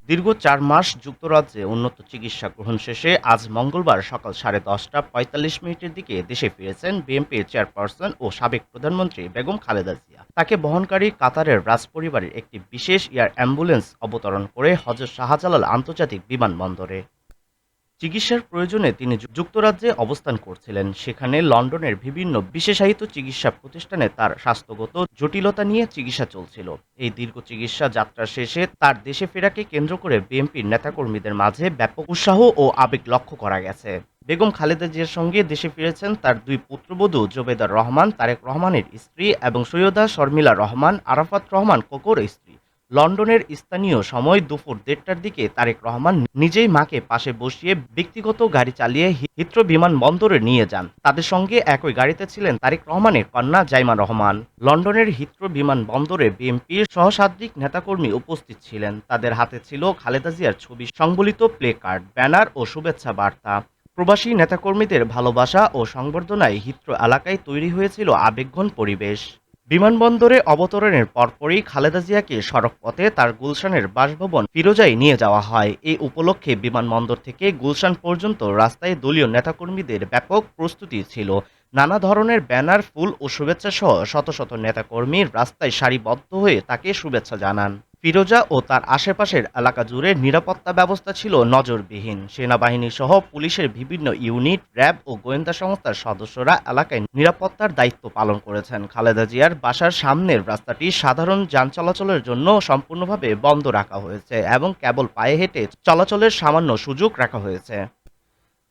দীর্ঘ ৪ মাস যুক্তরাজ্যে উন্নত চিকিৎসা গ্রহণ শেষে আজ মঙ্গলবার সকাল 10:45 দিকে দেশে ফিরেছেন বিএনপির চেয়ারপারসন ও সাবেক প্রধানমন্ত্রী বেগম খালেদা জিয়া। তাকে বহনকারী কাতারের রাজপরিবারের একটি বিশেষ এয়ার অ্যাম্বুলেন্স অবতরণ করে হজরত শাহজালাল আন্তর্জাতিক বিমানবন্দরে। চিকিৎসার প্রয়োজনে তিনি যুক্তরাজ্যে অবস্থান করছিলেন। সেখানে লন্ডনের বিভিন্ন বিশেষায়িত চিকিৎসা প্রতিষ্ঠানে তার স্বাস্থ্যগত জটিলতা নিয়ে চিকিৎসা চলছিল। এই দীর্ঘ চিকিৎসা যাত্রা শেষে তার দেশে ফেরাকে কেন্দ্র করে বিএনপির নেতাকর্মীদের মাঝে ব্যাপক উৎসাহ ও আবেগ লক্ষ্য করা গেছে। বেগম খালেদা জিয়ার সঙ্গে দেশে ফিরেছেন তার দুই পুত্রবধূ জোবেদার রহমান তারেক রহমানের স্ত্রী এবং সৈয়দা শর্মিলা রহমান আরাফাত রহমান কোকোর স্ত্রী। লন্ডনের স্থানীয় সময় দুপুর ১:৩০টার দিকে তারেক রহমান নিজেই মাকে পাশে বসিয়ে ব্যক্তিগত গাড়ি চালিয়ে হিথ্রো বিমানবন্দরে নিয়ে যান। তাদের সঙ্গে একই গাড়িতে ছিলেন তারেক রহমানের কন্যা জাইমা রহমান। লন্ডনের হিথ্রো বিমানবন্দরে বিএনপির সহস্রাধিক নেতাকর্মী উপস্থিত ছিলেন। তাদের হাতে ছিল খালেদা জিয়ার ছবি সংবলিত প্লে কার্ড, ব্যানার ও শুভেচ্ছা বার্তা। প্রবাসী নেতাকর্মীদের ভালোবাসা ও সংবর্ধনায় হিথ্রো এলাকায় তৈরি হয়েছিল আবেগঘন পরিবেশ। বিমানবন্দরে অবতরণের পরপরই খালেদা জিয়াকে সড়কপথে তার গুলশানের বাসভবন ফিরোজায় নিয়ে যাওয়া হয়। এই উপলক্ষে বিমানবন্দর থেকে গুলশান পর্যন্ত রাস্তায় দলীয় নেতাকর্মীদের ব্যাপক প্রস্তুতি ছিল। নানা ধরনের ব্যানার, ফুল ও শুভেচ্ছা সহ শত শত নেতাকর্মী রাস্তায় সারিবদ্ধ হয়ে তাকে শুভেচ্ছা জানান। ফিরোজা ও তার আশেপাশের এলাকা জুড়ে নিরাপত্তা ব্যবস্থা ছিল নজরবিহীন। সেনাবাহিনী সহ পুলিশের বিভিন্ন ইউনিট, র্যাব ও গোয়েন্দা সংস্থার সদস্যরা এলাকায় নিরাপত্তার দায়িত্ব পালন করেছেন। খালেদা জিয়ার বাসার সামনের রাস্তাটি সাধারণ যান চলাচলের জন্য সম্পূর্ণভাবে বন্ধ রাখা হয়েছে এবং কেবল পায়ে হেঁটে চলাচলের সামান্য সুযোগ রাখা হয়েছে।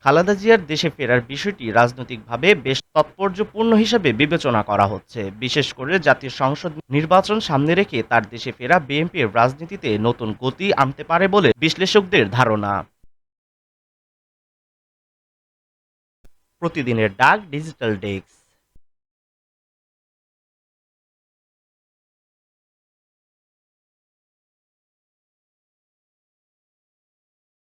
খালেদা জিয়ার দেশে ফেরার বিষয়টি রাজনৈতিকভাবে বেশ তাৎপর্যপূর্ণ হিসেবে বিবেচনা করা হচ্ছে। বিশেষ করে জাতীয় সংসদ নির্বাচন সামনে রেখে তার দেশে ফেরা বিএনপির রাজনীতিতে নতুন গতি আনতে পারে বলে বিশ্লেষকদের ধারণা। প্রতিদিনের ডাক ডিজিটাল ডেস্ক।